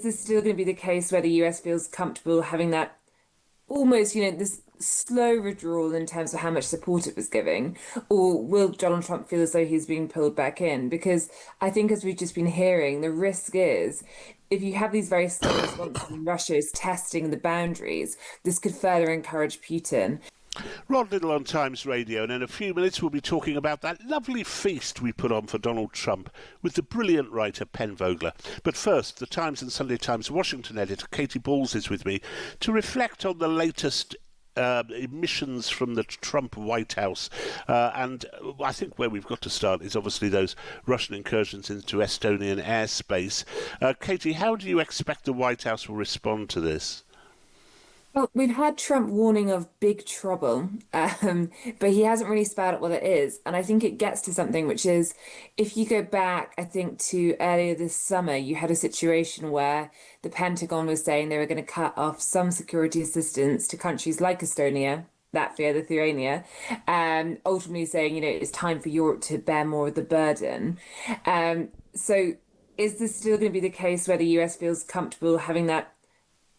this still going to be the case where the US feels comfortable having that almost, this slow withdrawal in terms of how much support it was giving? Or will Donald Trump feel as though he's being pulled back in? Because I think, as we've just been hearing, the risk is if you have these very slow responses and Russia is testing the boundaries, this could further encourage Putin. Rod Little on Times Radio, and in a few minutes we'll be talking about that lovely feast we put on for Donald Trump with the brilliant writer Pen Vogler. But first, the Times and Sunday Times Washington editor Katy Balls is with me to reflect on the latest emissions from the Trump White House. And I think where we've got to start is obviously those Russian incursions into Estonian airspace. Katy, how do you expect the White House will respond to this? Well, we've had Trump warning of big trouble, but he hasn't really spelled out what it is. And I think it gets to something, which is if you go back, I think, to earlier this summer, you had a situation where the Pentagon was saying they were going to cut off some security assistance to countries like Estonia, Latvia, Lithuania, ultimately saying, it's time for Europe to bear more of the burden. So is this still going to be the case where the US feels comfortable having that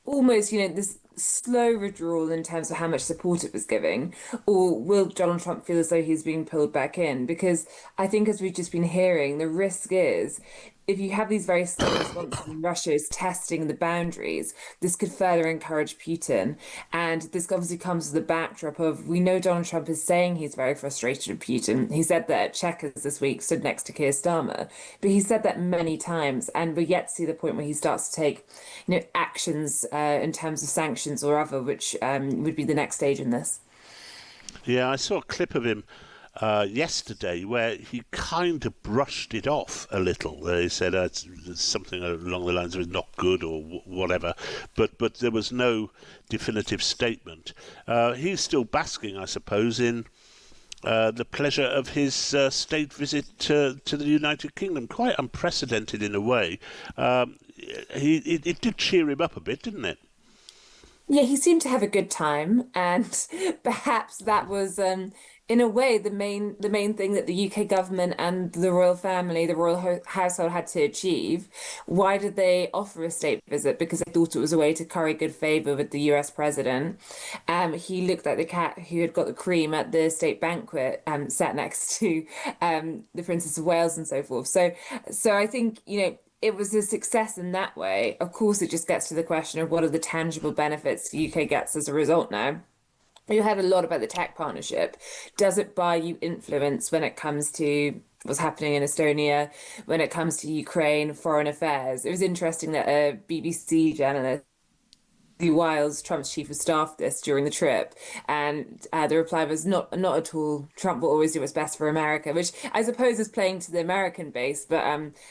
almost, this slow withdrawal in terms of how much support it was giving? Or will Donald Trump feel as though he's being pulled back in? Because I think, as we've just been hearing, the risk is if you have these very slow responses and Russia is testing the boundaries, this could further encourage Putin. And this obviously comes with the backdrop of, we know Donald Trump is saying he's very frustrated with Putin. He said that at Chequers this week, stood next to Keir Starmer, but he said that many times, and we're yet to see the point where he starts to take, actions in terms of sanctions or other, which would be the next stage in this. Yeah, I saw a clip of him yesterday where he kind of brushed it off a little. He said it's something along the lines of not good or whatever, but there was no definitive statement. He's still basking, I suppose, in the pleasure of his state visit to the United Kingdom. Quite unprecedented in a way. It did cheer him up a bit, didn't it? Yeah, he seemed to have a good time, and perhaps that was, in a way, the main thing that the UK government and the royal family, the royal household, had to achieve. Why did they offer a state visit? Because they thought it was a way to curry good favour with the US president. He looked like the cat who had got the cream at the state banquet, sat next to the Princess of Wales and so forth. So I think, it was a success in that way. Of course, it just gets to the question of what are the tangible benefits the UK gets as a result now. You heard a lot about the tech partnership. Does it buy you influence when it comes to what's happening in Estonia, when it comes to Ukraine, foreign affairs? It was interesting that a BBC journalist, Wiles, Trump's chief of staff, this during the trip, and the reply was not at all. Trump will always do what's best for America, which I suppose is playing to the American base, but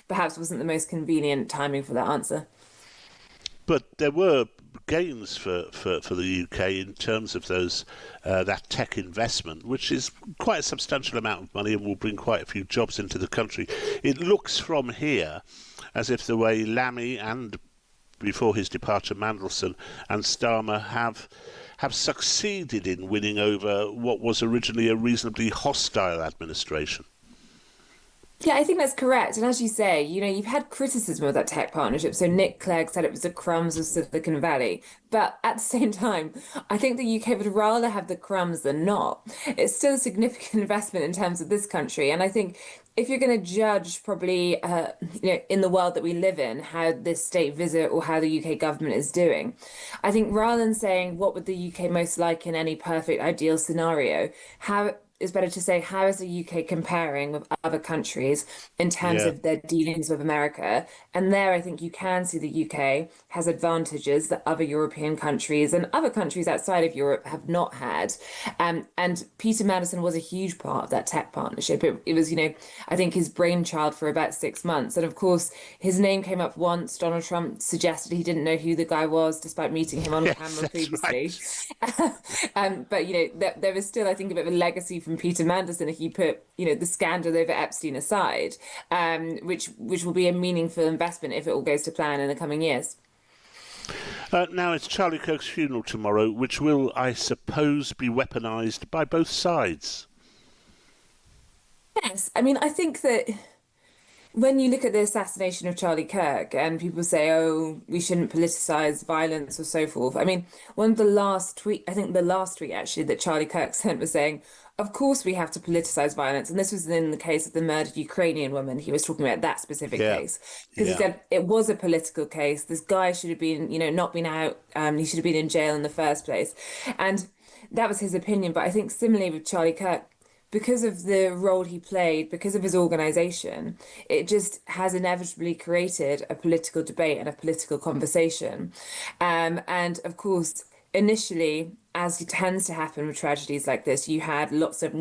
perhaps wasn't the most convenient timing for that answer. But there were gains for the UK in terms of those that tech investment, which is quite a substantial amount of money and will bring quite a few jobs into the country. It looks from here as if the way Lammy and, before his departure, Mandelson and Starmer have succeeded in winning over what was originally a reasonably hostile administration. Yeah, I think that's correct. And as you say, you've had criticism of that tech partnership. So Nick Clegg said it was the crumbs of Silicon Valley. But at the same time, I think the UK would rather have the crumbs than not. It's still a significant investment in terms of this country. And I think if you're going to judge probably, in the world that we live in, how this state visit or how the UK government is doing, I think rather than saying what would the UK most like in any perfect ideal scenario, it's better to say, how is the UK comparing with other countries in terms of their dealings with America? And there, I think you can see the UK has advantages that other European countries and other countries outside of Europe have not had. And Peter Mandelson was a huge part of that tech partnership. It was, I think his brainchild for about 6 months. And of course, his name came up once. Donald Trump suggested he didn't know who the guy was, despite meeting him on camera previously. Right. But, there is still, I think, a bit of a legacy from Peter Mandelson if you put, the scandal over Epstein aside, which will be a meaningful investment if it all goes to plan in the coming years. Now it's Charlie Kirk's funeral tomorrow, which will, I suppose, be weaponised by both sides. Yes, I mean, I think that when you look at the assassination of Charlie Kirk and people say, oh, we shouldn't politicize violence or so forth. I mean, one of the last tweet, I think the last tweet actually that Charlie Kirk sent was saying, of course we have to politicize violence. And this was in the case of the murdered Ukrainian woman. He was talking about that specific Yeah, case because he yeah. said it was a political case. This guy should have been, not been out. He should have been in jail in the first place. And that was his opinion. But I think similarly with Charlie Kirk, because of the role he played, because of his organization, it just has inevitably created a political debate and a political conversation. And of course, initially, as it tends to happen with tragedies like this, you had lots of,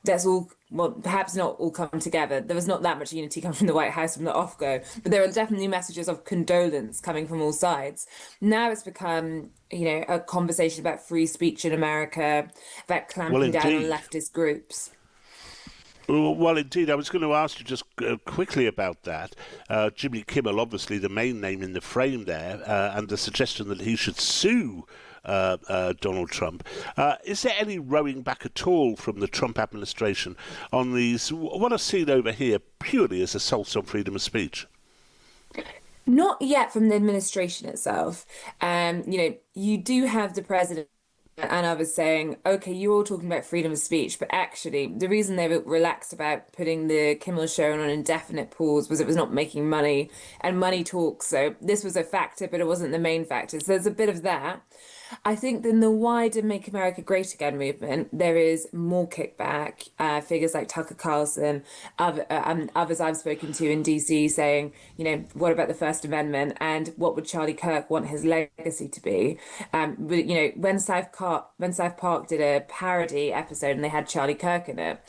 that's all, well, perhaps not all come together. There was not that much unity coming from the White House from the off-go, but there are definitely messages of condolence coming from all sides. Now it's become, a conversation about free speech in America, about Well, clamping down on indeed. leftist groups. Well, indeed. I was going to ask you just quickly about that. Jimmy Kimmel, obviously the main name in the frame there, and the suggestion that he should sue Donald Trump. Is there any rowing back at all from the Trump administration on these, what are seen over here purely as assaults on freedom of speech? Not yet from the administration itself. You do have the president and others saying, okay, you're all talking about freedom of speech, but actually, the reason they were relaxed about putting the Kimmel show on an indefinite pause was it was not making money and money talks. So this was a factor, but it wasn't the main factor. So there's a bit of that. I think in the wider Make America Great Again movement, there is more kickback. Figures like Tucker Carlson, others I've spoken to in DC saying, what about the First Amendment and what would Charlie Kirk want his legacy to be? But when South Park did a parody episode and they had Charlie Kirk in it,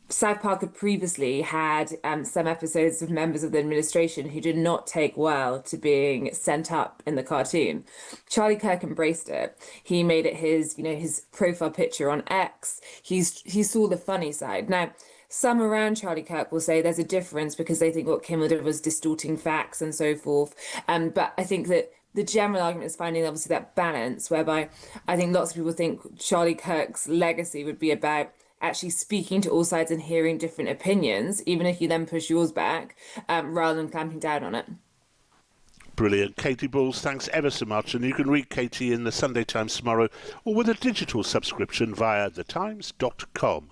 South Park had previously had some episodes of members of the administration who did not take well to being sent up in the cartoon. Charlie Kirk embraced it. He made it his profile picture on X. He saw the funny side. Now, some around Charlie Kirk will say there's a difference because they think what Kimmel did was distorting facts and so forth. But I think that the general argument is finding obviously that balance whereby I think lots of people think Charlie Kirk's legacy would be about actually speaking to all sides and hearing different opinions, even if you then push yours back, rather than clamping down on it. Brilliant. Katy Balls, thanks ever so much. And you can read Katy in the Sunday Times tomorrow or with a digital subscription via thetimes.com.